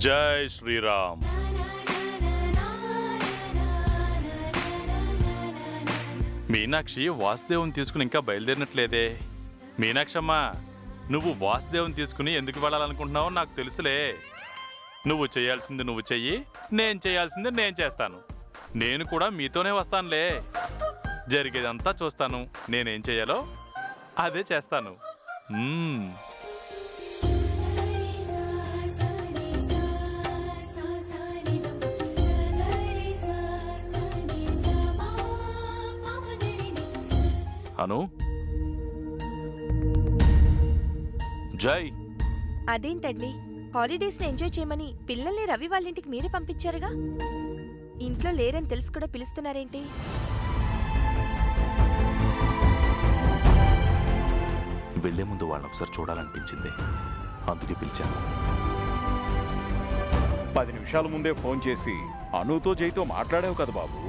జై శ్రీరామ్. మీనాక్షి వాసుదేవుని తీసుకుని ఇంకా బయలుదేరినట్లేదే. మీనాక్షమ్మా, నువ్వు వాసుదేవుని తీసుకుని ఎందుకు వెళ్ళాలనుకుంటున్నావో నాకు తెలుసులే. నువ్వు చేయాల్సింది నువ్వు చెయ్యి, నేను చేయాల్సింది నేను చేస్తాను. నేను కూడా మీతోనే వస్తానులే. జరిగేదంతా చూస్తాను. నేనేం చేయాలో అదే చేస్తాను. అను, జై. అదేంటండి, హాలిడేస్ ని ఎంజాయ్ చేయమని పిల్లల్ని రవి వాళ్ళ ఇంటికి మీరే పంపించారుగా. ఇంట్లో లేరని తెలిసి కూడా పిలుస్తున్నారేంటి? వెళ్లే ముందు వాళ్ళని ఒకసారి చూడాలనిపించింది, అందుకే పిలిచాను. 10 నిమిషాల ముందే ఫోన్ చేసి అనుతో జైతో మాట్లాడావు కదా బాబు.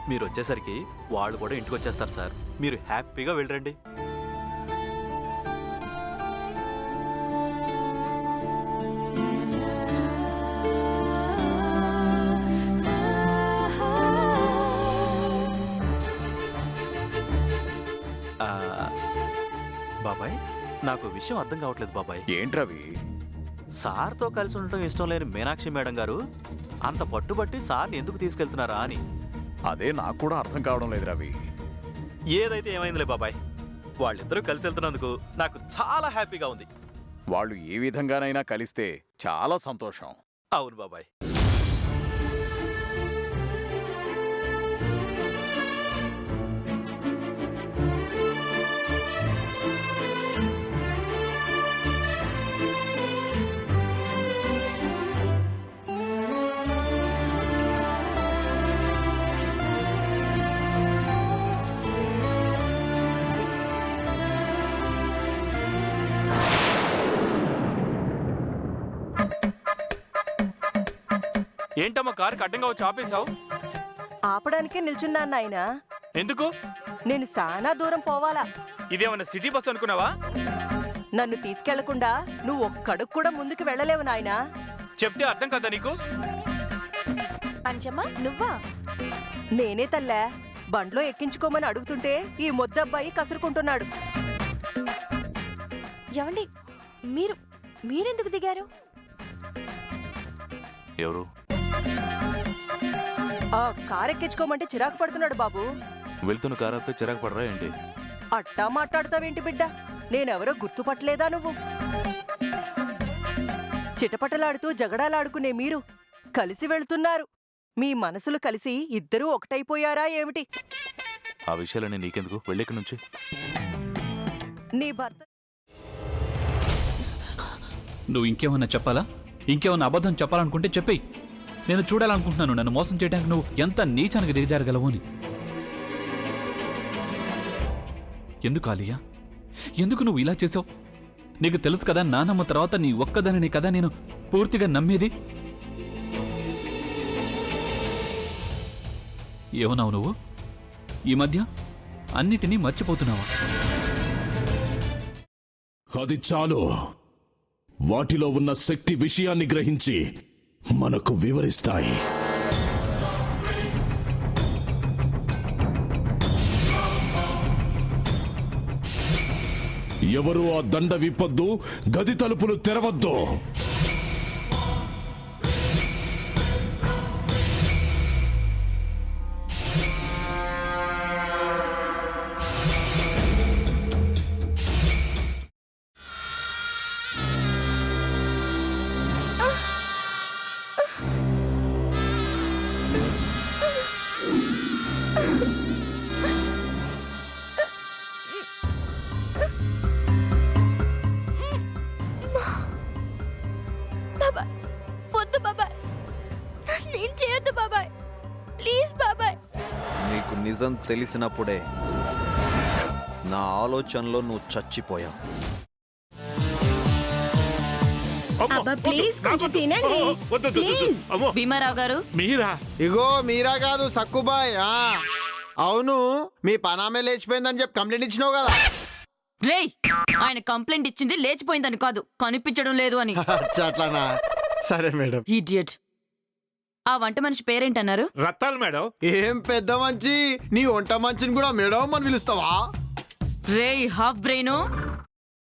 మీరు వచ్చేసరికి వాళ్ళు కూడా ఇంటికి వచ్చేస్తారు సార్. మీరు హ్యాపీగా వెళ్ళండి. బాబాయ్, నాకు విషయం అర్థం కావట్లేదు బాబాయ్. ఏంట్రవి? సార్తో కలిసి ఉండటం ఇష్టం లేని మీనాక్షి మేడం గారు అంత పట్టుబట్టి సార్ని ఎందుకు తీసుకెళ్తున్నారా అని. అదే నాకు కూడా అర్థం కావడం లేదు రవి. ఏదైతే ఏమైందిలే బాబాయ్, వాళ్ళిద్దరూ కలిసి వెళ్తున్నందుకు నాకు చాలా హ్యాపీగా ఉంది. వాళ్ళు ఏ విధంగానైనా కలిస్తే చాలా సంతోషం. అవును బాబాయ్. ఏంటమ్మా కారుకి అడ్డంగా వచ్చి ఆపేశావు? ఆపడానికే నిల్చున్నాను నాయనా. ఎందుకు? నేను చాలా దూరం పోవాలా. ఇదేమన్నా సిటీ బస్ అనుకున్నావా? నన్ను తీసుకెళ్లకుండా నువ్వు ఒక్కడుగు కూడా ముందుకు వెళ్ళలేవు నాయనా. చెప్తే అర్థం కదా నీకు? అంజమ్మా, నువ్వా? నేనే తల్లా. బండ్లో ఎక్కించుకోమని అడుగుతుంటే ఈ మొద్దబ్బాయి కసురుకుంటున్నాడు. ఏమండి, మీరెందుకు దిగారు? ఎవరు? ఆ కారెక్కించుకోమంటే చిరాకు పడుతున్నాడు బాబు. వెళ్తున్న కారాపై చిరాకు పడరా ఏంటి? అట్టా మాట్లాడతావేంటి బిడ్డ? నేనెవరో గుర్తుపట్టలేదా నువ్వు? చిటపటలాడుతూ జగడాలాడుకునే మీరు కలిసి వెళ్తున్నారు. మీ మనసులు కలిసి ఇద్దరూ ఒకటైపోయారా ఏమిటి? ఆ విషయాలన్నీ నీకెందుకు? వెళ్ళేక్కడి నుంచి. నీ భర్త నువ్వు ఇంకేమన్నా చెప్పాలా? ఇంకేమన్నా అబద్ధం చెప్పాలనుకుంటే చెప్పేయి. నేను చూడాలనుకుంటున్నాను నన్ను మోసం చేయడానికి నువ్వు ఎంత నీచానికి దిగజారగలవు అని. ఎందుకు ఆలియా, ఎందుకు నువ్వు ఇలా చేసావు? నీకు తెలుసు కదా, నానమ్మ తర్వాత నీ ఒక్కదానిని కదా నేను పూర్తిగా నమ్మేది. ఏమన్నావు నువ్వు? ఈ మధ్య అన్నిటినీ మర్చిపోతున్నావా? అది చాలు. వాటిలో ఉన్న శక్తి విషయాన్ని గ్రహించి మనకు వివరిస్తాయి. ఎవరు ఆ దండ విప్పొద్దు, గది తలుపులు తెరవద్దు. నీకు నిజం తెలిసినప్పుడే నా ఆలోచనలో నువ్వు చచ్చిపోయావు. భీమారావు గారు, మీరా? ఇగో మీరా కాదు, సక్కుబాయ్. అవును, మీ పనామే లేచిపోయిందని చెప్పి కంప్లైంట్ ఇచ్చినావు కదా. రేయ్, ఆయన కంప్లైంట్ ఇచ్చింది లేచిపోయిందని కాదు, కనిపించడం లేదు అని. అట్లానా? సరే మేడం. ఇడియట్. ఆ వంట మనిషి పేరేంటన్నారు? రత్తాలు మేడం. ఏం పెద్ద మంచి, నీ వంట మంచిని కూడా మేడం అని పిలుస్తావా? రే హాఫ్ బ్రెయిన్,